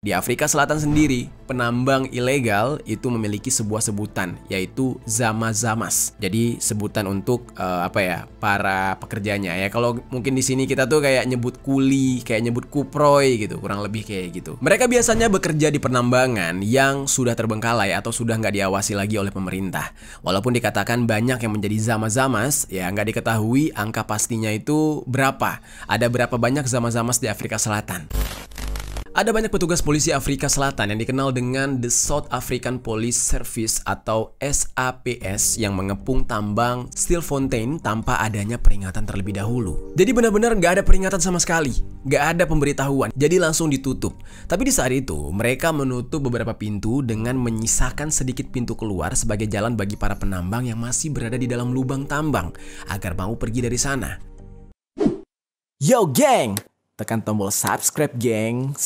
Di Afrika Selatan sendiri, penambang ilegal itu memiliki sebuah sebutan, yaitu zama-zamas. Jadi sebutan untuk para pekerjanya ya. Kalau mungkin di sini kita tuh kayak nyebut kuli, kayak nyebut kuproy gitu, kurang lebih kayak gitu. Mereka biasanya bekerja di penambangan yang sudah terbengkalai atau sudah nggak diawasi lagi oleh pemerintah. Walaupun dikatakan banyak yang menjadi zama-zamas, ya nggak diketahui angka pastinya itu berapa. Ada berapa banyak zama-zamas di Afrika Selatan. Ada banyak petugas polisi Afrika Selatan yang dikenal dengan The South African Police Service atau SAPS yang mengepung tambang Stilfontein tanpa adanya peringatan terlebih dahulu. Jadi benar-benar nggak ada peringatan sama sekali, nggak ada pemberitahuan, jadi langsung ditutup. Tapi di saat itu mereka menutup beberapa pintu dengan menyisakan sedikit pintu keluar sebagai jalan bagi para penambang yang masih berada di dalam lubang tambang agar mau pergi dari sana. Yo geng! Tekan tombol subscribe, geng.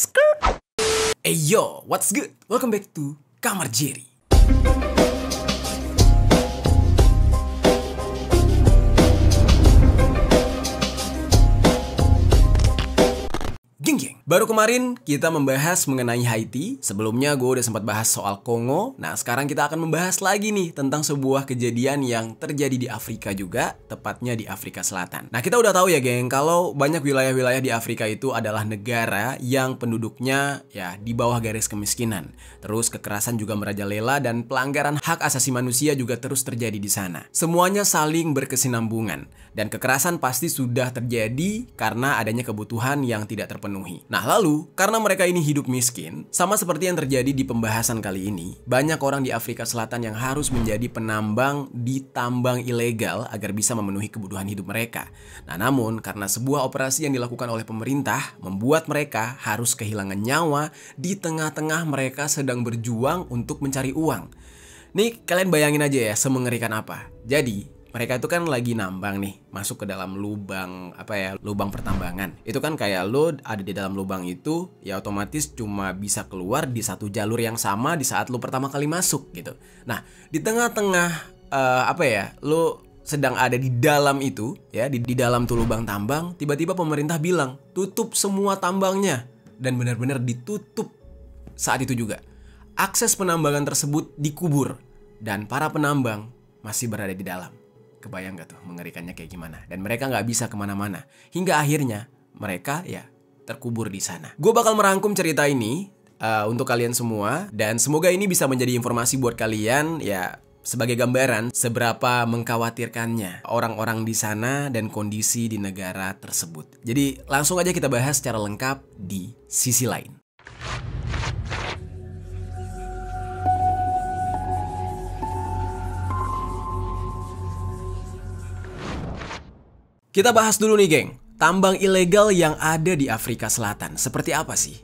Hey yo, what's good? Welcome back to Kamar Jerry. Geng. Baru kemarin kita membahas mengenai Haiti. Sebelumnya gue udah sempat bahas soal Kongo. Nah sekarang kita akan membahas lagi nih tentang sebuah kejadian yang terjadi di Afrika juga, tepatnya di Afrika Selatan. Nah kita udah tahu ya geng, kalau banyak wilayah-wilayah di Afrika itu adalah negara yang penduduknya ya di bawah garis kemiskinan. Terus kekerasan juga merajalela dan pelanggaran hak asasi manusia juga terus terjadi di sana. Semuanya saling berkesinambungan dan kekerasan pasti sudah terjadi karena adanya kebutuhan yang tidak terpenuhi. Nah lalu, karena mereka ini hidup miskin, sama seperti yang terjadi di pembahasan kali ini, banyak orang di Afrika Selatan yang harus menjadi penambang di tambang ilegal agar bisa memenuhi kebutuhan hidup mereka. Nah namun, karena sebuah operasi yang dilakukan oleh pemerintah, membuat mereka harus kehilangan nyawa di tengah-tengah mereka sedang berjuang untuk mencari uang. Nih, kalian bayangin aja ya, semengerikan apa. Jadi, mereka itu kan lagi nambang nih, masuk ke dalam lubang lubang pertambangan. Itu kan kayak lo ada di dalam lubang itu, ya otomatis cuma bisa keluar di satu jalur yang sama di saat lo pertama kali masuk gitu. Nah, di tengah-tengah lo sedang ada di dalam itu, ya di dalam tuh lubang tambang, tiba-tiba pemerintah bilang tutup semua tambangnya, dan benar-benar ditutup saat itu juga. Akses penambangan tersebut dikubur dan para penambang masih berada di dalam. Kebayang gak tuh mengerikannya kayak gimana? Dan mereka gak bisa kemana-mana. Hingga akhirnya mereka ya terkubur di sana. Gue bakal merangkum cerita ini untuk kalian semua. Dan semoga ini bisa menjadi informasi buat kalian ya sebagai gambaran seberapa mengkhawatirkannya orang-orang di sana dan kondisi di negara tersebut. Jadi langsung aja kita bahas secara lengkap di sisi lain. Kita bahas dulu nih geng, tambang ilegal yang ada di Afrika Selatan, seperti apa sih?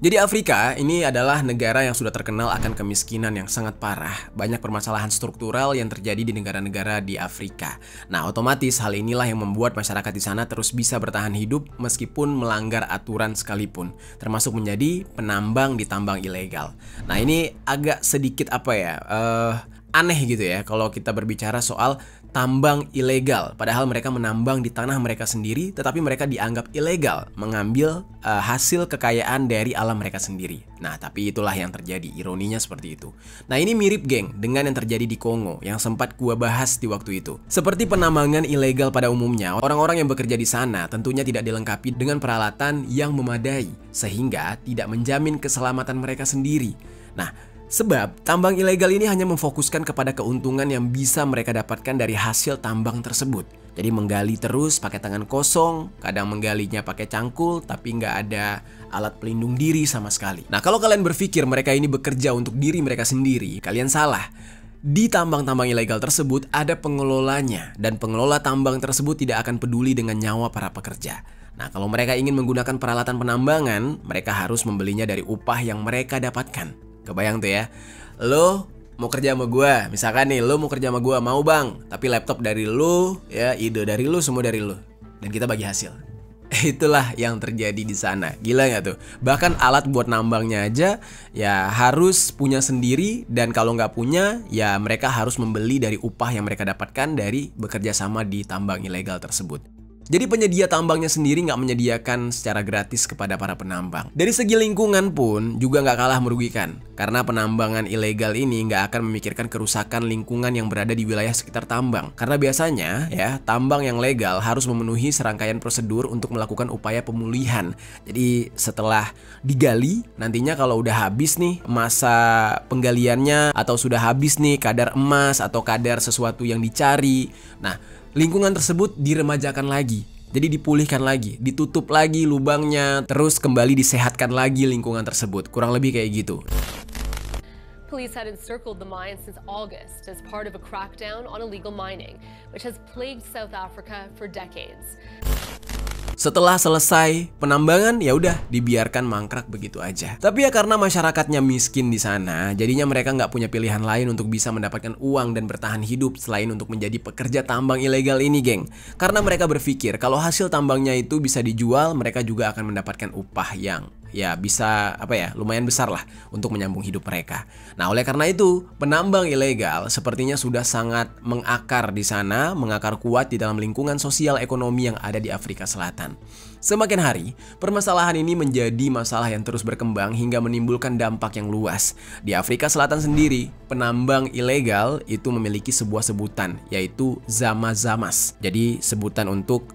Jadi Afrika ini adalah negara yang sudah terkenal akan kemiskinan yang sangat parah. Banyak permasalahan struktural yang terjadi di negara-negara di Afrika. Nah otomatis hal inilah yang membuat masyarakat di sana terus bisa bertahan hidup meskipun melanggar aturan sekalipun. Termasuk menjadi penambang di tambang ilegal. Nah ini agak sedikit aneh gitu ya kalau kita berbicara soal tambang ilegal. Padahal mereka menambang di tanah mereka sendiri, tetapi mereka dianggap ilegal mengambil hasil kekayaan dari alam mereka sendiri. Nah tapi itulah yang terjadi, ironinya seperti itu. Nah ini mirip geng dengan yang terjadi di Kongo yang sempat gua bahas di waktu itu. Seperti penambangan ilegal pada umumnya, orang-orang yang bekerja di sana tentunya tidak dilengkapi dengan peralatan yang memadai, sehingga tidak menjamin keselamatan mereka sendiri. Nah sebab tambang ilegal ini hanya memfokuskan kepada keuntungan yang bisa mereka dapatkan dari hasil tambang tersebut. Jadi menggali terus pakai tangan kosong, kadang menggalinya pakai cangkul, tapi nggak ada alat pelindung diri sama sekali. Nah kalau kalian berpikir mereka ini bekerja untuk diri mereka sendiri, kalian salah. Di tambang-tambang ilegal tersebut ada pengelolanya, dan pengelola tambang tersebut tidak akan peduli dengan nyawa para pekerja. Nah kalau mereka ingin menggunakan peralatan penambangan, mereka harus membelinya dari upah yang mereka dapatkan. Kebayang tuh ya, lo mau kerja sama gue, misalkan nih lo mau kerja sama gue, mau bang, tapi laptop dari lo, ya ide dari lo, semua dari lo, dan kita bagi hasil. Itulah yang terjadi di sana, gila nggak tuh? Bahkan alat buat nambangnya aja ya harus punya sendiri, dan kalau nggak punya ya mereka harus membeli dari upah yang mereka dapatkan dari bekerja sama di tambang ilegal tersebut. Jadi penyedia tambangnya sendiri nggak menyediakan secara gratis kepada para penambang. Dari segi lingkungan pun juga nggak kalah merugikan. Karena penambangan ilegal ini nggak akan memikirkan kerusakan lingkungan yang berada di wilayah sekitar tambang. Karena biasanya ya tambang yang legal harus memenuhi serangkaian prosedur untuk melakukan upaya pemulihan. Jadi setelah digali, nantinya kalau udah habis nih masa penggaliannya atau sudah habis nih kadar emas atau kadar sesuatu yang dicari. Nah, lingkungan tersebut diremajakan lagi. Jadi dipulihkan lagi, ditutup lagi lubangnya, terus kembali disehatkan lagi lingkungan tersebut. Kurang lebih kayak gitu. Police had encircled the mine since August as part of a crackdown on illegal mining, which has plagued South Africa for decades. Setelah selesai penambangan ya udah dibiarkan mangkrak begitu aja. Tapi ya karena masyarakatnya miskin di sana, jadinya mereka nggak punya pilihan lain untuk bisa mendapatkan uang dan bertahan hidup selain untuk menjadi pekerja tambang ilegal ini, geng. Karena mereka berpikir kalau hasil tambangnya itu bisa dijual, mereka juga akan mendapatkan upah yang ya bisa lumayan besar lah untuk menyambung hidup mereka. Nah, oleh karena itu penambang ilegal sepertinya sudah sangat mengakar di sana, mengakar kuat di dalam lingkungan sosial ekonomi yang ada di Afrika Selatan. Semakin hari, permasalahan ini menjadi masalah yang terus berkembang hingga menimbulkan dampak yang luas. Di Afrika Selatan sendiri, penambang ilegal itu memiliki sebuah sebutan, yaitu zama-zamas. Jadi sebutan untuk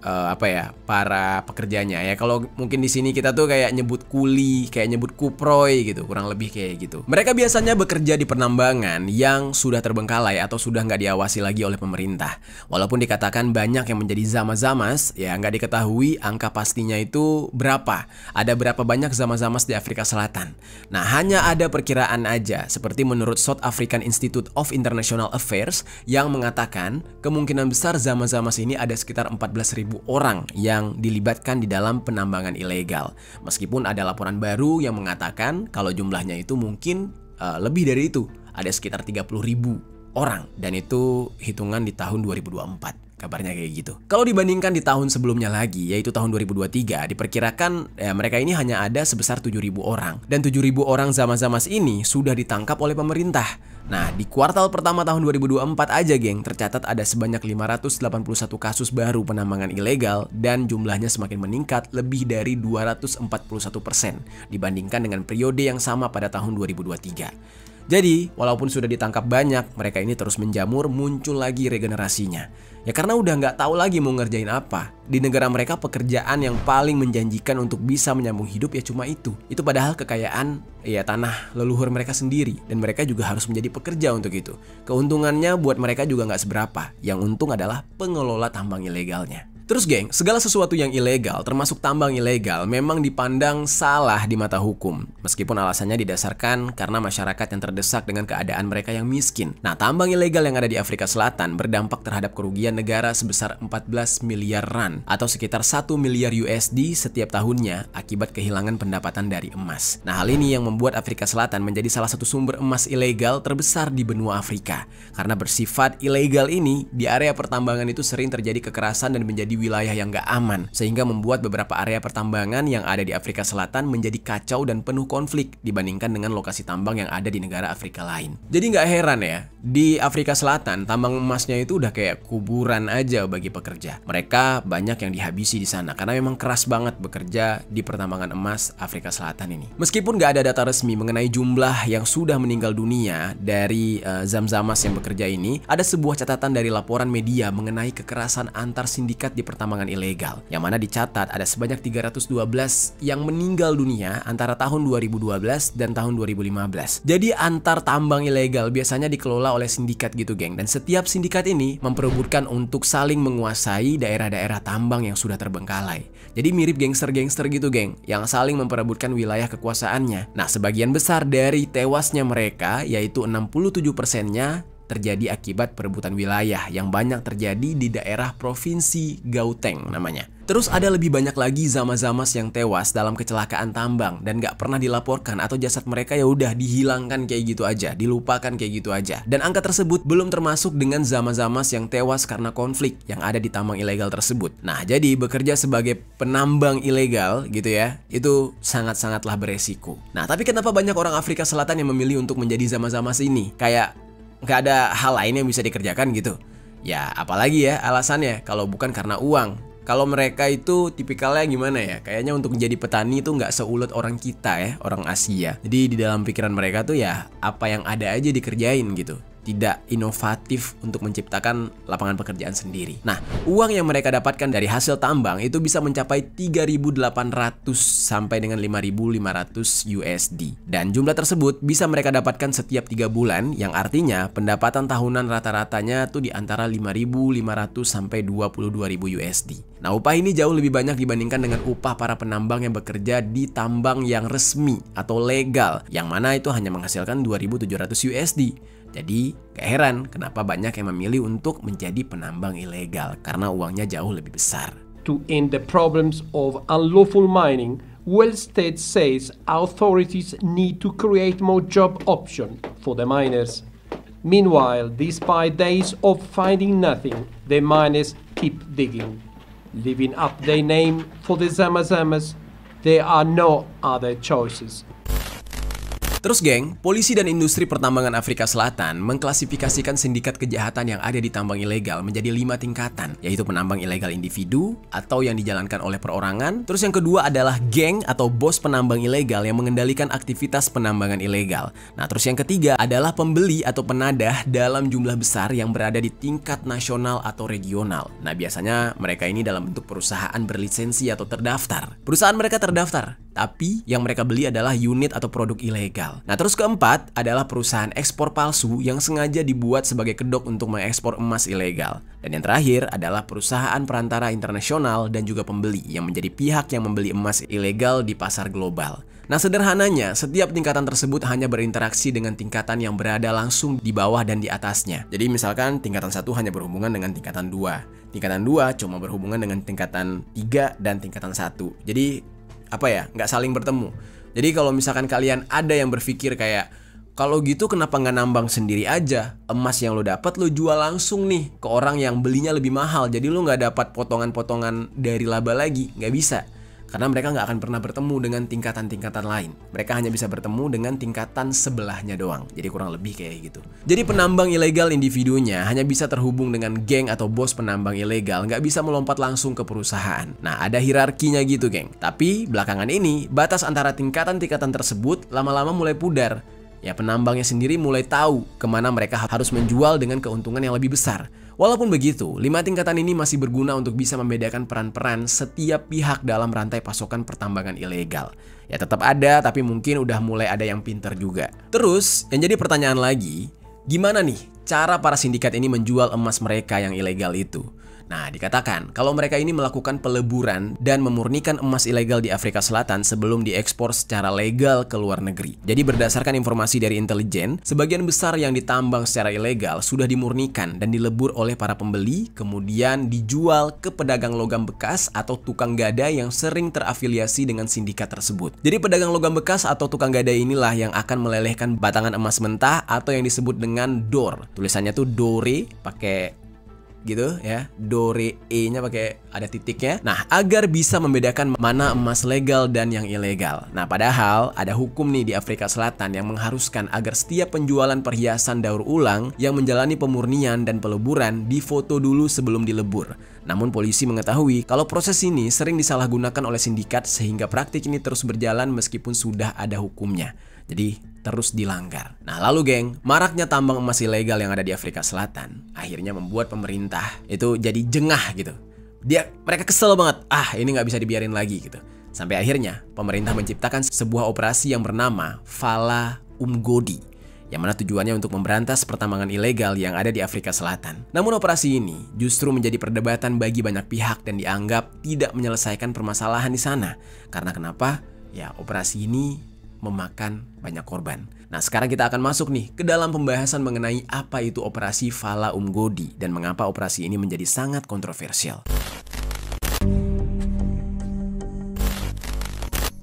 para pekerjanya ya. Kalau mungkin di sini kita tuh kayak nyebut kuli, kayak nyebut kuproy gitu, kurang lebih kayak gitu. Mereka biasanya bekerja di penambangan yang sudah terbengkalai atau sudah nggak diawasi lagi oleh pemerintah. Walaupun dikatakan banyak yang menjadi zama-zamas, ya nggak diketahui angka pastinya itu berapa. Ada berapa banyak zama-zamas di Afrika Selatan. Nah, hanya ada perkiraan aja, seperti menurut South African Institute of International Affairs yang mengatakan kemungkinan besar zama-zamas ini ada sekitar 14.000 orang yang dilibatkan di dalam penambangan ilegal. Meskipun ada laporan baru yang mengatakan kalau jumlahnya itu mungkin lebih dari itu, ada sekitar 30.000 orang, dan itu hitungan di tahun 2024. Kabarnya kayak gitu. Kalau dibandingkan di tahun sebelumnya lagi, yaitu tahun 2023, diperkirakan mereka ini hanya ada sebesar 7.000 orang. Dan 7.000 orang zama-zamas ini sudah ditangkap oleh pemerintah. Nah, di kuartal pertama tahun 2024 aja, geng, tercatat ada sebanyak 581 kasus baru penambangan ilegal dan jumlahnya semakin meningkat lebih dari 241% dibandingkan dengan periode yang sama pada tahun 2023. Jadi, walaupun sudah ditangkap banyak, mereka ini terus menjamur, muncul lagi regenerasinya. Ya karena udah nggak tahu lagi mau ngerjain apa. Di negara mereka pekerjaan yang paling menjanjikan untuk bisa menyambung hidup ya cuma itu. Itu padahal kekayaan ya tanah leluhur mereka sendiri. Dan mereka juga harus menjadi pekerja untuk itu. Keuntungannya buat mereka juga nggak seberapa. Yang untung adalah pengelola tambang ilegalnya. Terus geng, segala sesuatu yang ilegal, termasuk tambang ilegal, memang dipandang salah di mata hukum. Meskipun alasannya didasarkan karena masyarakat yang terdesak dengan keadaan mereka yang miskin. Nah, tambang ilegal yang ada di Afrika Selatan berdampak terhadap kerugian negara sebesar 14 miliar rand atau sekitar 1 miliar USD setiap tahunnya akibat kehilangan pendapatan dari emas. Nah, hal ini yang membuat Afrika Selatan menjadi salah satu sumber emas ilegal terbesar di benua Afrika. Karena bersifat ilegal ini, di area pertambangan itu sering terjadi kekerasan dan menjadi wilayah yang gak aman, sehingga membuat beberapa area pertambangan yang ada di Afrika Selatan menjadi kacau dan penuh konflik dibandingkan dengan lokasi tambang yang ada di negara Afrika lain. Jadi gak heran ya, di Afrika Selatan tambang emasnya itu udah kayak kuburan aja bagi pekerja. Mereka banyak yang dihabisi di sana karena memang keras banget bekerja di pertambangan emas Afrika Selatan ini. Meskipun gak ada data resmi mengenai jumlah yang sudah meninggal dunia dari zam-zamas yang bekerja ini, ada sebuah catatan dari laporan media mengenai kekerasan antar sindikat di pertambangan ilegal, yang mana dicatat ada sebanyak 312 yang meninggal dunia antara tahun 2012 dan tahun 2015. Jadi antar tambang ilegal biasanya dikelola oleh sindikat gitu, geng, dan setiap sindikat ini memperebutkan untuk saling menguasai daerah-daerah tambang yang sudah terbengkalai. Jadi mirip gangster-gangster gitu, geng, yang saling memperebutkan wilayah kekuasaannya. Nah, sebagian besar dari tewasnya mereka, yaitu 67%-nya terjadi akibat perebutan wilayah yang banyak terjadi di daerah provinsi Gauteng namanya. Terus ada lebih banyak lagi zama-zamas yang tewas dalam kecelakaan tambang dan gak pernah dilaporkan atau jasad mereka ya udah dihilangkan kayak gitu aja, dilupakan kayak gitu aja. Dan angka tersebut belum termasuk dengan zama-zamas yang tewas karena konflik yang ada di tambang ilegal tersebut. Nah, jadi bekerja sebagai penambang ilegal gitu ya, itu sangat-sangatlah beresiko. Nah, tapi kenapa banyak orang Afrika Selatan yang memilih untuk menjadi zama-zamas ini? Kayak nggak ada hal lain yang bisa dikerjakan gitu. Ya apalagi ya alasannya kalau bukan karena uang. kalau mereka itu tipikalnya gimana ya? Kayaknya untuk menjadi petani itu nggak seulet orang kita ya, orang Asia. Jadi di dalam pikiran mereka tuh ya apa yang ada aja dikerjain gitu. Tidak inovatif untuk menciptakan lapangan pekerjaan sendiri. Nah, uang yang mereka dapatkan dari hasil tambang itu bisa mencapai 3.800 sampai dengan 5.500 USD. Dan jumlah tersebut bisa mereka dapatkan setiap 3 bulan, yang artinya pendapatan tahunan rata-ratanya tuh di antara 5.500 sampai 22.000 USD. Nah, upah ini jauh lebih banyak dibandingkan dengan upah para penambang yang bekerja di tambang yang resmi atau legal, yang mana itu hanya menghasilkan 2.700 USD. Jadi, gak heran kenapa banyak yang memilih untuk menjadi penambang ilegal karena uangnya jauh lebih besar. To end the problems of unlawful mining, Wells State says authorities need to create more job options for the miners. Meanwhile, despite days of finding nothing, the miners keep digging. Living up their name for the Zamazamas, there are no other choices. Terus geng, polisi dan industri pertambangan Afrika Selatan mengklasifikasikan sindikat kejahatan yang ada di tambang ilegal menjadi 5 tingkatan, yaitu penambang ilegal individu atau yang dijalankan oleh perorangan. Terus yang kedua adalah geng atau bos penambang ilegal yang mengendalikan aktivitas penambangan ilegal. Nah, terus yang ketiga adalah pembeli atau penadah dalam jumlah besar yang berada di tingkat nasional atau regional. Nah, biasanya mereka ini dalam bentuk perusahaan berlisensi atau terdaftar. Perusahaan mereka terdaftar, tapi yang mereka beli adalah unit atau produk ilegal. Nah, terus keempat adalah perusahaan ekspor palsu yang sengaja dibuat sebagai kedok untuk mengekspor emas ilegal. Dan yang terakhir adalah perusahaan perantara internasional dan juga pembeli yang menjadi pihak yang membeli emas ilegal di pasar global. Nah, sederhananya, setiap tingkatan tersebut hanya berinteraksi dengan tingkatan yang berada langsung di bawah dan di atasnya. Jadi misalkan tingkatan 1 hanya berhubungan dengan tingkatan 2. Tingkatan 2 cuma berhubungan dengan tingkatan 3 dan tingkatan 1. Jadi, nggak saling bertemu. Jadi kalau misalkan kalian ada yang berpikir kayak, kalau gitu kenapa nggak nambang sendiri aja? Emas yang lo dapat lo jual langsung nih ke orang yang belinya lebih mahal. Jadi lo nggak dapat potongan-potongan dari laba lagi, nggak bisa. Karena mereka nggak akan pernah bertemu dengan tingkatan-tingkatan lain. Mereka hanya bisa bertemu dengan tingkatan sebelahnya doang. Jadi kurang lebih kayak gitu. Jadi penambang ilegal individunya hanya bisa terhubung dengan geng atau bos penambang ilegal, nggak bisa melompat langsung ke perusahaan. Nah, ada hierarkinya gitu, geng. Tapi belakangan ini batas antara tingkatan-tingkatan tersebut lama-lama mulai pudar. Ya, penambangnya sendiri mulai tahu kemana mereka harus menjual dengan keuntungan yang lebih besar. Walaupun begitu, 5 tingkatan ini masih berguna untuk bisa membedakan peran-peran setiap pihak dalam rantai pasokan pertambangan ilegal. Ya, tetap ada, tapi mungkin udah mulai ada yang pinter juga. Terus, yang jadi pertanyaan lagi, gimana nih cara para sindikat ini menjual emas mereka yang ilegal itu? Nah, dikatakan kalau mereka ini melakukan peleburan dan memurnikan emas ilegal di Afrika Selatan sebelum diekspor secara legal ke luar negeri. Jadi berdasarkan informasi dari intelijen, sebagian besar yang ditambang secara ilegal sudah dimurnikan dan dilebur oleh para pembeli, kemudian dijual ke pedagang logam bekas atau tukang gadai yang sering terafiliasi dengan sindikat tersebut. Jadi pedagang logam bekas atau tukang gadai inilah yang akan melelehkan batangan emas mentah atau yang disebut dengan dor. Tulisannya tuh dore pakai gitu ya, dore E-nya pakai ada titiknya. Nah, agar bisa membedakan mana emas legal dan yang ilegal. Nah, padahal ada hukum nih di Afrika Selatan yang mengharuskan agar setiap penjualan perhiasan daur ulang yang menjalani pemurnian dan peleburan difoto dulu sebelum dilebur. Namun polisi mengetahui kalau proses ini sering disalahgunakan oleh sindikat sehingga praktik ini terus berjalan meskipun sudah ada hukumnya. Jadi terus dilanggar. Nah, lalu geng, maraknya tambang emas ilegal yang ada di Afrika Selatan akhirnya membuat pemerintah itu jadi jengah gitu. Mereka kesel banget, ini nggak bisa dibiarin lagi gitu. Sampai akhirnya pemerintah menciptakan sebuah operasi yang bernama Fala Umgodi, yang mana tujuannya untuk memberantas pertambangan ilegal yang ada di Afrika Selatan. Namun operasi ini justru menjadi perdebatan bagi banyak pihak dan dianggap tidak menyelesaikan permasalahan di sana. Karena kenapa? Ya, operasi ini memakan banyak korban. Nah, sekarang kita akan masuk nih ke dalam pembahasan mengenai apa itu operasi Fala Umgodi dan mengapa operasi ini menjadi sangat kontroversial.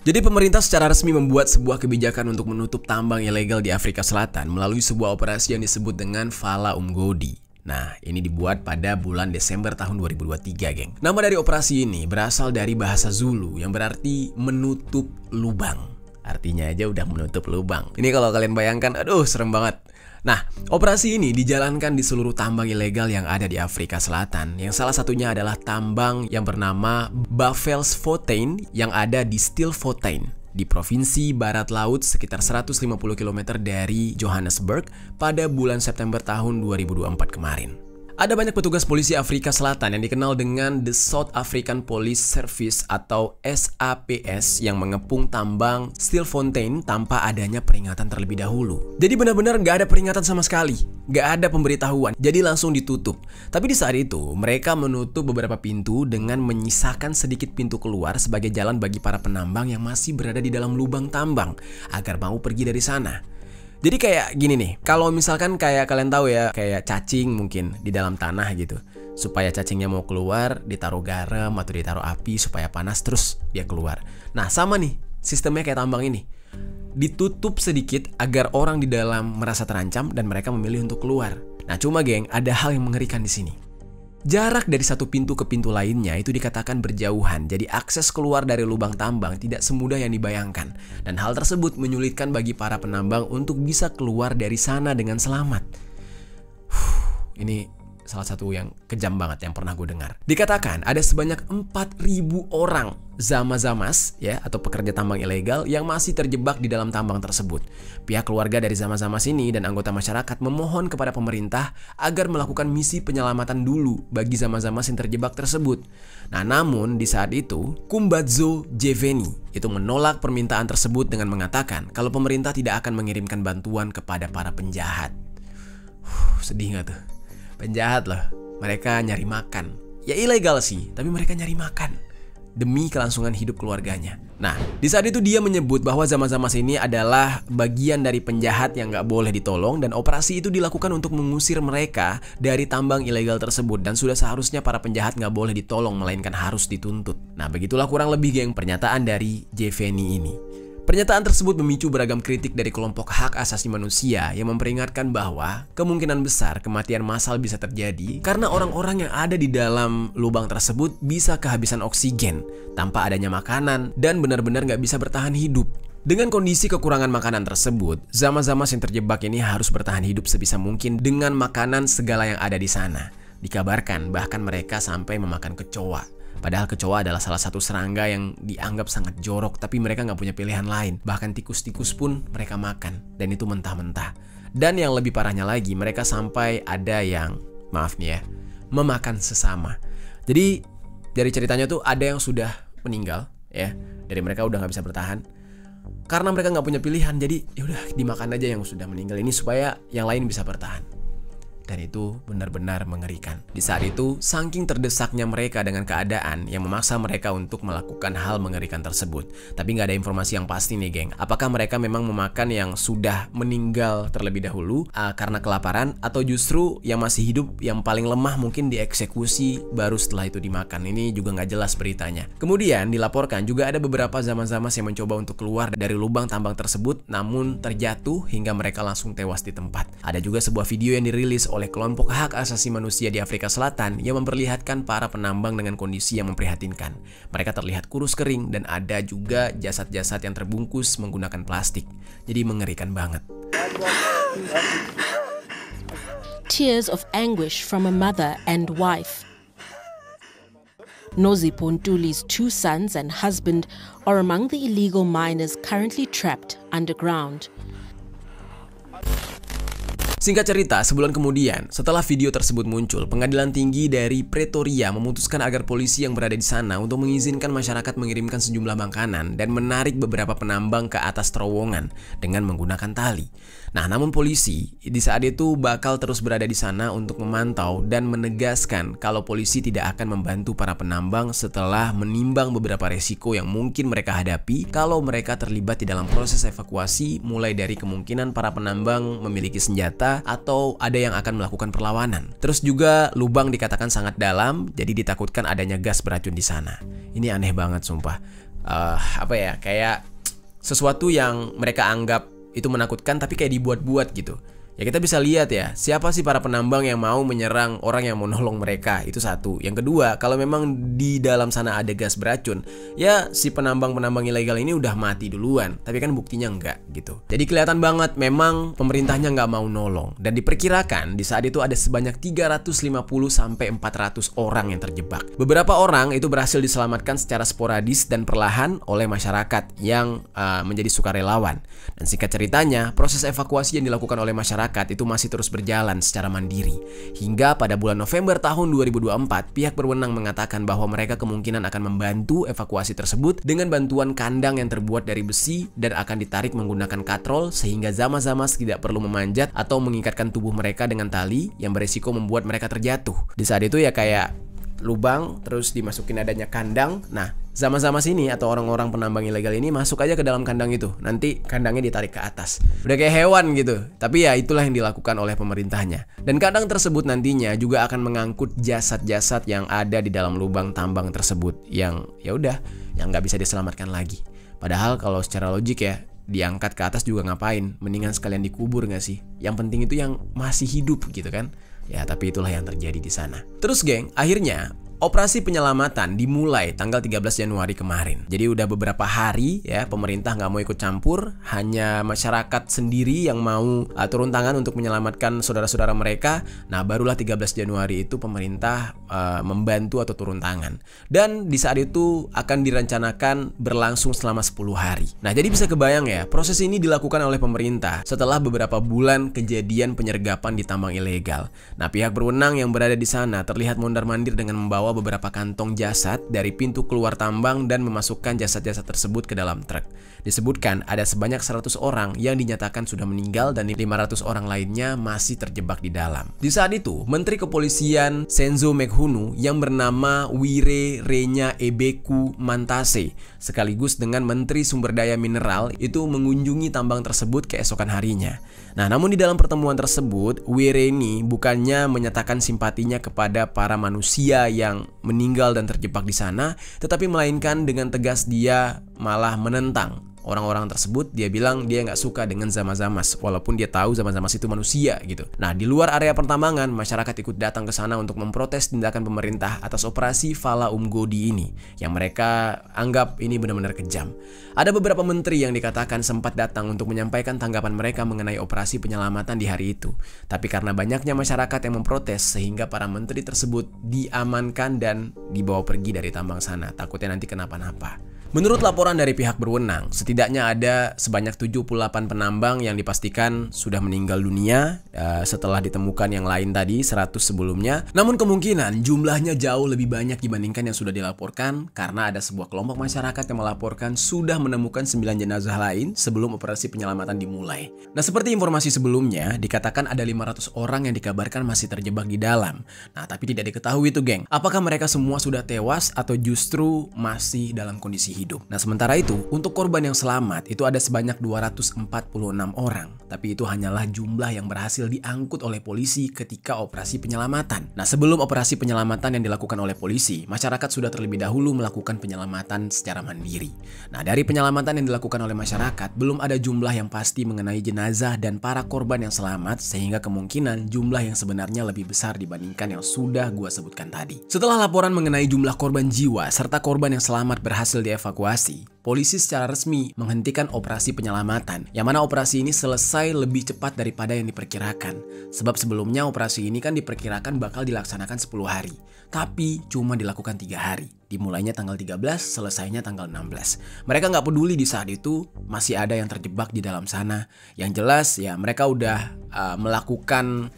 Jadi pemerintah secara resmi membuat sebuah kebijakan untuk menutup tambang ilegal di Afrika Selatan melalui sebuah operasi yang disebut dengan Fala Umgodi. Nah, ini dibuat pada bulan Desember tahun 2023, geng. Nama dari operasi ini berasal dari bahasa Zulu yang berarti menutup lubang. Artinya aja udah menutup lubang. Ini kalau kalian bayangkan, aduh serem banget. Nah, operasi ini dijalankan di seluruh tambang ilegal yang ada di Afrika Selatan, yang salah satunya adalah tambang yang bernama Bavelsfontein yang ada di Stilfontein di Provinsi Barat Laut sekitar 150 km dari Johannesburg pada bulan September tahun 2024 kemarin. Ada banyak petugas polisi Afrika Selatan yang dikenal dengan The South African Police Service atau SAPS yang mengepung tambang Stilfontein tanpa adanya peringatan terlebih dahulu. Jadi benar-benar nggak ada peringatan sama sekali, nggak ada pemberitahuan, jadi langsung ditutup. Tapi di saat itu, mereka menutup beberapa pintu dengan menyisakan sedikit pintu keluar sebagai jalan bagi para penambang yang masih berada di dalam lubang tambang agar mau pergi dari sana. Jadi kayak gini nih, kalau misalkan kayak kalian tahu ya, kayak cacing mungkin di dalam tanah gitu. Supaya cacingnya mau keluar, ditaruh garam atau ditaruh api supaya panas terus dia keluar. Nah sama nih, sistemnya kayak tambang ini. Ditutup sedikit agar orang di dalam merasa terancam dan mereka memilih untuk keluar. Nah cuma geng, ada hal yang mengerikan di sini. Jarak dari satu pintu ke pintu lainnya itu dikatakan berjauhan, jadi akses keluar dari lubang tambang tidak semudah yang dibayangkan. Dan hal tersebut menyulitkan bagi para penambang untuk bisa keluar dari sana dengan selamat. Ini salah satu yang kejam banget yang pernah gue dengar. Dikatakan ada sebanyak 4.000 orang zama-zamas ya atau pekerja tambang ilegal yang masih terjebak di dalam tambang tersebut. Pihak keluarga dari zama-zamas ini dan anggota masyarakat memohon kepada pemerintah agar melakukan misi penyelamatan dulu bagi zama-zamas yang terjebak tersebut. Nah, namun di saat itu Kumbadzo Jeveni itu menolak permintaan tersebut dengan mengatakan kalau pemerintah tidak akan mengirimkan bantuan kepada para penjahat. Sedih gak tuh? Penjahat loh, mereka nyari makan. Ya ilegal sih, tapi mereka nyari makan demi kelangsungan hidup keluarganya. Nah, di saat itu dia menyebut bahwa zama-zamas ini adalah bagian dari penjahat yang gak boleh ditolong dan operasi itu dilakukan untuk mengusir mereka dari tambang ilegal tersebut dan sudah seharusnya para penjahat gak boleh ditolong melainkan harus dituntut. Nah, begitulah kurang lebih geng pernyataan dari Jeveni ini. Pernyataan tersebut memicu beragam kritik dari kelompok hak asasi manusia yang memperingatkan bahwa kemungkinan besar kematian massal bisa terjadi karena orang-orang yang ada di dalam lubang tersebut bisa kehabisan oksigen tanpa adanya makanan dan benar-benar nggak bisa bertahan hidup. Dengan kondisi kekurangan makanan tersebut, zama-zamas yang terjebak ini harus bertahan hidup sebisa mungkin dengan makanan segala yang ada di sana. Dikabarkan bahkan mereka sampai memakan kecoa. Padahal kecoa adalah salah satu serangga yang dianggap sangat jorok, tapi mereka nggak punya pilihan lain. Bahkan tikus-tikus pun mereka makan, dan itu mentah-mentah. Dan yang lebih parahnya lagi, mereka sampai ada yang, maaf nih ya, memakan sesama. Jadi dari ceritanya tuh ada yang sudah meninggal, ya, dari mereka udah nggak bisa bertahan. Karena mereka nggak punya pilihan, jadi yaudah dimakan aja yang sudah meninggal ini supaya yang lain bisa bertahan. Dan itu benar-benar mengerikan. Di saat itu, saking terdesaknya mereka dengan keadaan yang memaksa mereka untuk melakukan hal mengerikan tersebut. Tapi nggak ada informasi yang pasti nih geng. Apakah mereka memang memakan yang sudah meninggal terlebih dahulu karena kelaparan, atau justru yang masih hidup yang paling lemah mungkin dieksekusi baru setelah itu dimakan. Ini juga nggak jelas beritanya. Kemudian dilaporkan juga ada beberapa zama-zamas yang mencoba untuk keluar dari lubang tambang tersebut, namun terjatuh hingga mereka langsung tewas di tempat. Ada juga sebuah video yang dirilis oleh kelompok hak asasi manusia di Afrika Selatan yang memperlihatkan para penambang dengan kondisi yang memprihatinkan. Mereka terlihat kurus kering dan ada juga jasad-jasad yang terbungkus menggunakan plastik. Jadi mengerikan banget. Tears of anguish from a mother and wife. Nozi Pontuli's 2 sons and husband are among the illegal miners currently trapped underground. Singkat cerita, sebulan kemudian, setelah video tersebut muncul, Pengadilan Tinggi dari Pretoria memutuskan agar polisi yang berada di sana untuk mengizinkan masyarakat mengirimkan sejumlah makanan dan menarik beberapa penambang ke atas terowongan dengan menggunakan tali. Nah, namun polisi di saat itu bakal terus berada di sana untuk memantau dan menegaskan kalau polisi tidak akan membantu para penambang setelah menimbang beberapa resiko yang mungkin mereka hadapi kalau mereka terlibat di dalam proses evakuasi, mulai dari kemungkinan para penambang memiliki senjata atau ada yang akan melakukan perlawanan. Terus juga lubang dikatakan sangat dalam, jadi ditakutkan adanya gas beracun di sana. Ini aneh banget sumpah. Kayak sesuatu yang mereka anggap itu menakutkan tapi kayak dibuat-buat gitu. Ya kita bisa lihat ya, siapa sih para penambang yang mau menyerang orang yang mau nolong mereka, itu satu. Yang kedua, kalau memang di dalam sana ada gas beracun, ya si penambang-penambang ilegal ini udah mati duluan, tapi kan buktinya enggak gitu. Jadi kelihatan banget memang pemerintahnya nggak mau nolong. Dan diperkirakan di saat itu ada sebanyak 350-400 orang yang terjebak. Beberapa orang itu berhasil diselamatkan secara sporadis dan perlahan oleh masyarakat yang menjadi sukarelawan. Dan singkat ceritanya, proses evakuasi yang dilakukan oleh masyarakat itu masih terus berjalan secara mandiri. Hingga pada bulan November tahun 2024, pihak berwenang mengatakan bahwa mereka kemungkinan akan membantu evakuasi tersebut dengan bantuan kandang yang terbuat dari besi dan akan ditarik menggunakan katrol sehingga Zama-Zamas tidak perlu memanjat atau mengikatkan tubuh mereka dengan tali yang beresiko membuat mereka terjatuh. Di saat itu ya kayak lubang terus dimasukin adanya kandang. Nah, Zama-Zamas ini atau orang-orang penambang ilegal ini masuk aja ke dalam kandang itu. Nanti kandangnya ditarik ke atas. Udah kayak hewan gitu. Tapi ya itulah yang dilakukan oleh pemerintahnya. Dan kandang tersebut nantinya juga akan mengangkut jasad-jasad yang ada di dalam lubang tambang tersebut yang ya udah, yang nggak bisa diselamatkan lagi. Padahal kalau secara logik ya, diangkat ke atas juga ngapain? Mendingan sekalian dikubur nggak sih? Yang penting itu yang masih hidup gitu kan? Ya tapi itulah yang terjadi di sana. Terus geng, akhirnya operasi penyelamatan dimulai tanggal 13 Januari kemarin. Jadi udah beberapa hari ya, pemerintah nggak mau ikut campur, hanya masyarakat sendiri yang mau turun tangan untuk menyelamatkan saudara-saudara mereka. Nah barulah 13 Januari itu pemerintah membantu atau turun tangan. Dan di saat itu akan direncanakan berlangsung selama 10 hari. Nah jadi bisa kebayang ya, proses ini dilakukan oleh pemerintah setelah beberapa bulan kejadian penyergapan di tambang ilegal. Nah pihak berwenang yang berada di sana terlihat mondar-mandir dengan membawa beberapa kantong jasad dari pintu keluar tambang dan memasukkan jasad-jasad tersebut ke dalam truk. Disebutkan ada sebanyak 100 orang yang dinyatakan sudah meninggal dan 500 orang lainnya masih terjebak di dalam. Di saat itu, Menteri Kepolisian Senzo Mekhunu yang bernama Wire Renya Ebeku Mantase sekaligus dengan Menteri Sumber Daya Mineral itu mengunjungi tambang tersebut keesokan harinya. Nah, namun di dalam pertemuan tersebut, Wire ini bukannya menyatakan simpatinya kepada para manusia yang meninggal dan terjebak di sana, tetapi melainkan dengan tegas dia malah menentang orang-orang tersebut. Dia bilang dia nggak suka dengan Zama-Zamas, walaupun dia tahu Zama-Zamas itu manusia gitu. Nah di luar area pertambangan, masyarakat ikut datang ke sana untuk memprotes tindakan pemerintah atas operasi Fala Umgodi ini, yang mereka anggap ini benar-benar kejam. Ada beberapa menteri yang dikatakan sempat datang untuk menyampaikan tanggapan mereka mengenai operasi penyelamatan di hari itu. Tapi karena banyaknya masyarakat yang memprotes, sehingga para menteri tersebut diamankan dan dibawa pergi dari tambang sana, takutnya nanti kenapa-napa. Menurut laporan dari pihak berwenang, setidaknya ada sebanyak 78 penambang yang dipastikan sudah meninggal dunia setelah ditemukan yang lain tadi 100 sebelumnya. Namun kemungkinan jumlahnya jauh lebih banyak dibandingkan yang sudah dilaporkan karena ada sebuah kelompok masyarakat yang melaporkan sudah menemukan 9 jenazah lain sebelum operasi penyelamatan dimulai. Nah, seperti informasi sebelumnya, dikatakan ada 500 orang yang dikabarkan masih terjebak di dalam. Nah, tapi tidak diketahui tuh geng, apakah mereka semua sudah tewas atau justru masih dalam kondisi hidup. Nah sementara itu untuk korban yang selamat itu ada sebanyak 246 orang. Tapi itu hanyalah jumlah yang berhasil diangkut oleh polisi ketika operasi penyelamatan. Nah sebelum operasi penyelamatan yang dilakukan oleh polisi, masyarakat sudah terlebih dahulu melakukan penyelamatan secara mandiri. Nah dari penyelamatan yang dilakukan oleh masyarakat, belum ada jumlah yang pasti mengenai jenazah dan para korban yang selamat, sehingga kemungkinan jumlah yang sebenarnya lebih besar dibandingkan yang sudah gua sebutkan tadi. Setelah laporan mengenai jumlah korban jiwa serta korban yang selamat berhasil dievakuasi, polisi secara resmi menghentikan operasi penyelamatan, yang mana operasi ini selesai lebih cepat daripada yang diperkirakan. Sebab sebelumnya operasi ini kan diperkirakan bakal dilaksanakan 10 hari, tapi cuma dilakukan 3 hari. Dimulainya tanggal 13, selesainya tanggal 16. Mereka nggak peduli di saat itu masih ada yang terjebak di dalam sana. Yang jelas ya mereka udah melakukan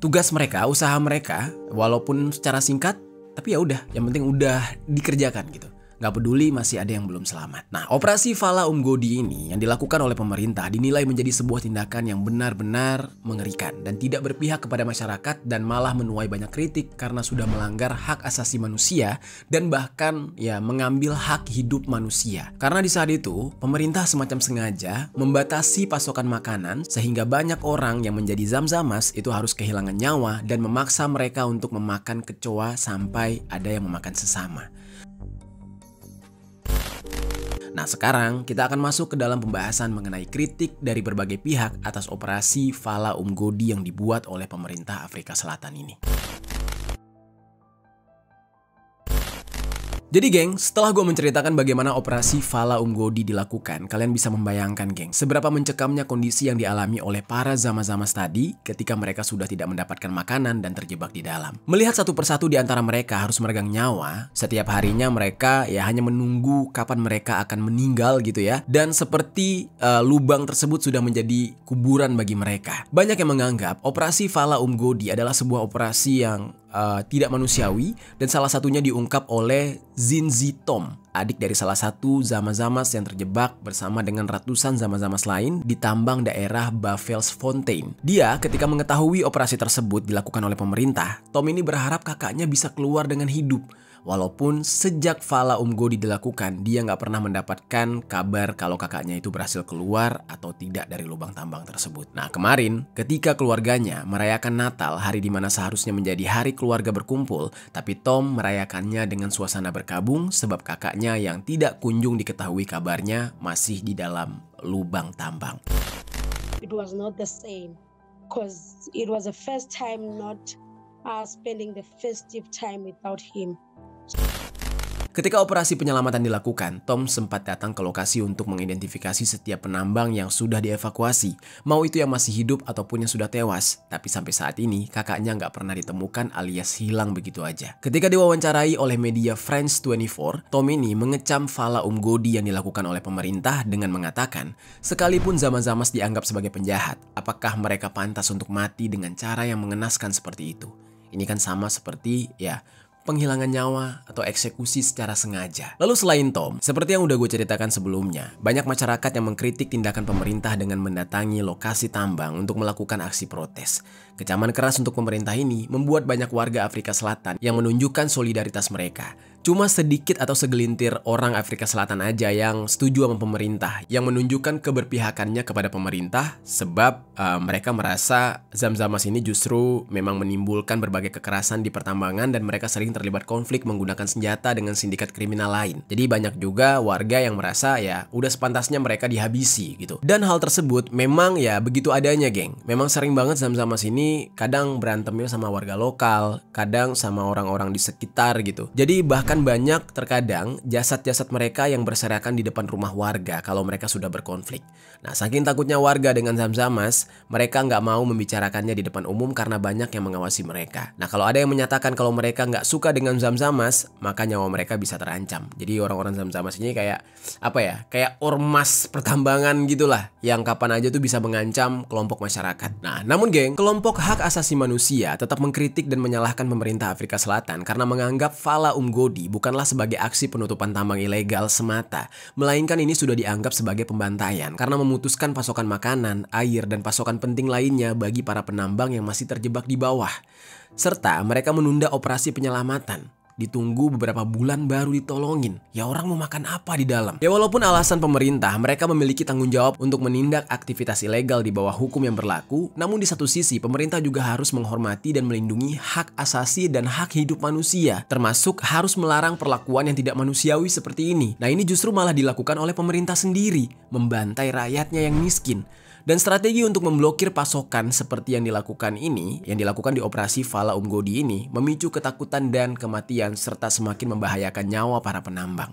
tugas mereka, usaha mereka, walaupun secara singkat, tapi ya udah, yang penting udah dikerjakan gitu. Nggak peduli masih ada yang belum selamat. Nah, operasi Fala Umgodi ini yang dilakukan oleh pemerintah dinilai menjadi sebuah tindakan yang benar-benar mengerikan dan tidak berpihak kepada masyarakat, dan malah menuai banyak kritik karena sudah melanggar hak asasi manusia dan bahkan ya mengambil hak hidup manusia. Karena di saat itu pemerintah semacam sengaja membatasi pasokan makanan sehingga banyak orang yang menjadi Zam-Zamas itu harus kehilangan nyawa dan memaksa mereka untuk memakan kecoa sampai ada yang memakan sesama. Nah sekarang kita akan masuk ke dalam pembahasan mengenai kritik dari berbagai pihak atas operasi Fala Umgodi yang dibuat oleh pemerintah Afrika Selatan ini. Jadi geng, setelah gue menceritakan bagaimana operasi Fala Umgodi dilakukan, kalian bisa membayangkan geng, seberapa mencekamnya kondisi yang dialami oleh para Zama-Zamas tadi ketika mereka sudah tidak mendapatkan makanan dan terjebak di dalam. Melihat satu persatu di antara mereka harus meregang nyawa, setiap harinya mereka ya hanya menunggu kapan mereka akan meninggal gitu ya. Dan seperti lubang tersebut sudah menjadi kuburan bagi mereka. Banyak yang menganggap operasi Fala Umgodi adalah sebuah operasi yang tidak manusiawi dan salah satunya diungkap oleh Zinzi Tom, adik dari salah satu Zama-Zamas yang terjebak bersama dengan ratusan Zama-Zamas lain di tambang daerah Bavelsfontein. Dia ketika mengetahui operasi tersebut dilakukan oleh pemerintah, Tom ini berharap kakaknya bisa keluar dengan hidup. Walaupun sejak Fala Umgodi dilakukan, dia nggak pernah mendapatkan kabar kalau kakaknya itu berhasil keluar atau tidak dari lubang tambang tersebut. Nah kemarin, ketika keluarganya merayakan Natal, hari dimana seharusnya menjadi hari keluarga berkumpul, tapi Tom merayakannya dengan suasana berkabung sebab kakaknya yang tidak kunjung diketahui kabarnya masih di dalam lubang tambang. It was not the same, because it was the first time not spending the festive time without him. Ketika operasi penyelamatan dilakukan, Tom sempat datang ke lokasi untuk mengidentifikasi setiap penambang yang sudah dievakuasi, mau itu yang masih hidup ataupun yang sudah tewas. Tapi sampai saat ini, kakaknya nggak pernah ditemukan alias hilang begitu aja. Ketika diwawancarai oleh media France 24, Tom ini mengecam Fala Umgodi yang dilakukan oleh pemerintah dengan mengatakan, sekalipun Zama-Zamas dianggap sebagai penjahat, apakah mereka pantas untuk mati dengan cara yang mengenaskan seperti itu? Ini kan sama seperti, penghilangan nyawa atau eksekusi secara sengaja. Lalu selain Tom, seperti yang udah gue ceritakan sebelumnya, banyak masyarakat yang mengkritik tindakan pemerintah dengan mendatangi lokasi tambang untuk melakukan aksi protes. Kecaman keras untuk pemerintah ini membuat banyak warga Afrika Selatan yang menunjukkan solidaritas mereka. Cuma sedikit atau segelintir orang Afrika Selatan aja yang setuju sama pemerintah, yang menunjukkan keberpihakannya kepada pemerintah sebab mereka merasa Zam-Zamas ini justru memang menimbulkan berbagai kekerasan di pertambangan dan mereka sering terlibat konflik menggunakan senjata dengan sindikat kriminal lain. Jadi banyak juga warga yang merasa udah sepantasnya mereka dihabisi gitu. Dan hal tersebut memang begitu adanya geng. Memang sering banget Zam-Zamas ini kadang berantemnya sama warga lokal, kadang sama orang-orang di sekitar gitu. Jadi bahkan banyak terkadang jasad-jasad mereka yang berserakan di depan rumah warga kalau mereka sudah berkonflik. Nah, saking takutnya warga dengan Zam-Zamas, mereka nggak mau membicarakannya di depan umum karena banyak yang mengawasi mereka. Nah, kalau ada yang menyatakan kalau mereka nggak suka dengan Zam-Zamas, maka nyawa mereka bisa terancam. Jadi orang-orang Zam-Zamas ini kayak kayak ormas pertambangan gitulah, yang kapan aja tuh bisa mengancam kelompok masyarakat. Nah, namun geng, kelompok hak asasi manusia tetap mengkritik dan menyalahkan pemerintah Afrika Selatan karena menganggap Fala Umgodi bukanlah sebagai aksi penutupan tambang ilegal semata, melainkan ini sudah dianggap sebagai pembantaian karena memutuskan pasokan makanan, air, dan pasokan penting lainnya bagi para penambang yang masih terjebak di bawah. Serta mereka menunda operasi penyelamatan. Ditunggu beberapa bulan baru ditolongin. Ya orang mau makan apa di dalam? Ya walaupun alasan pemerintah mereka memiliki tanggung jawab untuk menindak aktivitas ilegal di bawah hukum yang berlaku, namun di satu sisi pemerintah juga harus menghormati dan melindungi hak asasi dan hak hidup manusia, termasuk harus melarang perlakuan yang tidak manusiawi seperti ini. Nah ini justru malah dilakukan oleh pemerintah sendiri, membantai rakyatnya yang miskin. Dan strategi untuk memblokir pasokan seperti yang dilakukan di operasi Fala Umgodi ini, memicu ketakutan dan kematian serta semakin membahayakan nyawa para penambang.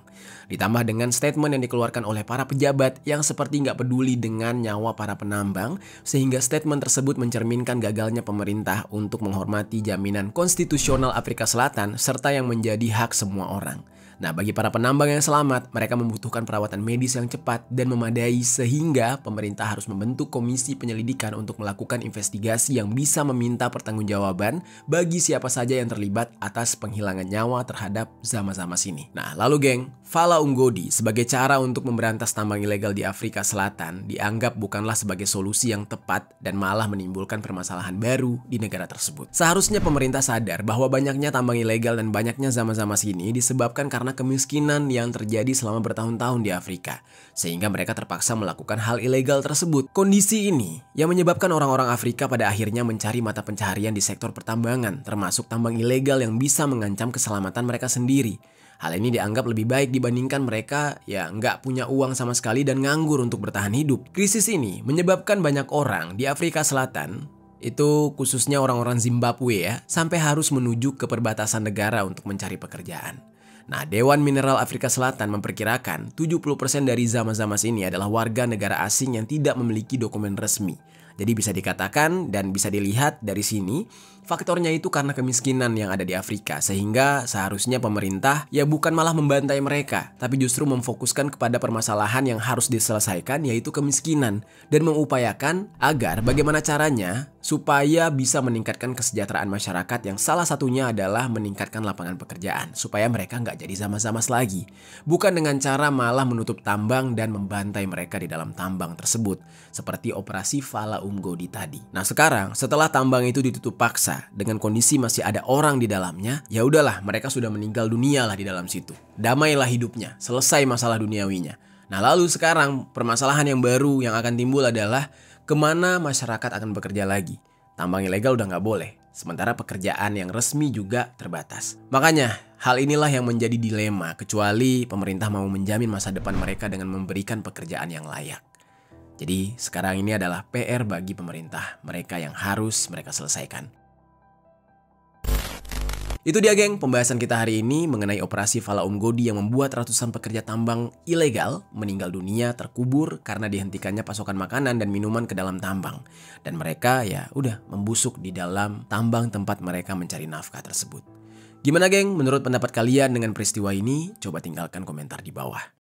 Ditambah dengan statement yang dikeluarkan oleh para pejabat yang seperti nggak peduli dengan nyawa para penambang, sehingga statement tersebut mencerminkan gagalnya pemerintah untuk menghormati jaminan konstitusional Afrika Selatan serta yang menjadi hak semua orang. Nah, bagi para penambang yang selamat, mereka membutuhkan perawatan medis yang cepat dan memadai sehingga pemerintah harus membentuk komisi penyelidikan untuk melakukan investigasi yang bisa meminta pertanggungjawaban bagi siapa saja yang terlibat atas penghilangan nyawa terhadap Zama-Zamas ini. Nah, lalu geng, Fala Umgodi sebagai cara untuk memberantas tambang ilegal di Afrika Selatan dianggap bukanlah sebagai solusi yang tepat dan malah menimbulkan permasalahan baru di negara tersebut. Seharusnya pemerintah sadar bahwa banyaknya tambang ilegal dan banyaknya Zama-Zamas ini disebabkan karena kemiskinan yang terjadi selama bertahun-tahun di Afrika, sehingga mereka terpaksa melakukan hal ilegal tersebut. Kondisi ini yang menyebabkan orang-orang Afrika pada akhirnya mencari mata pencaharian di sektor pertambangan, termasuk tambang ilegal yang bisa mengancam keselamatan mereka sendiri. Hal ini dianggap lebih baik dibandingkan mereka yang nggak punya uang sama sekali dan nganggur untuk bertahan hidup. Krisis ini menyebabkan banyak orang di Afrika Selatan, itu khususnya orang-orang Zimbabwe ya, sampai harus menuju ke perbatasan negara untuk mencari pekerjaan. Nah, Dewan Mineral Afrika Selatan memperkirakan 70% dari Zama-Zamas ini adalah warga negara asing yang tidak memiliki dokumen resmi. Jadi bisa dikatakan dan bisa dilihat dari sini, faktornya itu karena kemiskinan yang ada di Afrika, sehingga seharusnya pemerintah ya bukan malah membantai mereka, tapi justru memfokuskan kepada permasalahan yang harus diselesaikan, yaitu kemiskinan, dan mengupayakan agar bagaimana caranya supaya bisa meningkatkan kesejahteraan masyarakat, yang salah satunya adalah meningkatkan lapangan pekerjaan, supaya mereka nggak jadi Zama-Zamas lagi. Bukan dengan cara malah menutup tambang dan membantai mereka di dalam tambang tersebut, seperti operasi Fala Umgodi tadi. Nah sekarang, setelah tambang itu ditutup paksa, dengan kondisi masih ada orang di dalamnya, ya udahlah, mereka sudah meninggal dunia lah di dalam situ. Damailah hidupnya, selesai masalah duniawinya. Nah lalu sekarang permasalahan yang baru yang akan timbul adalah kemana masyarakat akan bekerja lagi. Tambang ilegal udah nggak boleh, sementara pekerjaan yang resmi juga terbatas. Makanya hal inilah yang menjadi dilema, kecuali pemerintah mau menjamin masa depan mereka dengan memberikan pekerjaan yang layak. Jadi sekarang ini adalah PR bagi pemerintah mereka yang harus mereka selesaikan. Itu dia geng, pembahasan kita hari ini mengenai operasi Fala Umgodi yang membuat ratusan pekerja tambang ilegal meninggal dunia terkubur karena dihentikannya pasokan makanan dan minuman ke dalam tambang. Dan mereka ya udah membusuk di dalam tambang tempat mereka mencari nafkah tersebut. Gimana geng, menurut pendapat kalian dengan peristiwa ini? Coba tinggalkan komentar di bawah.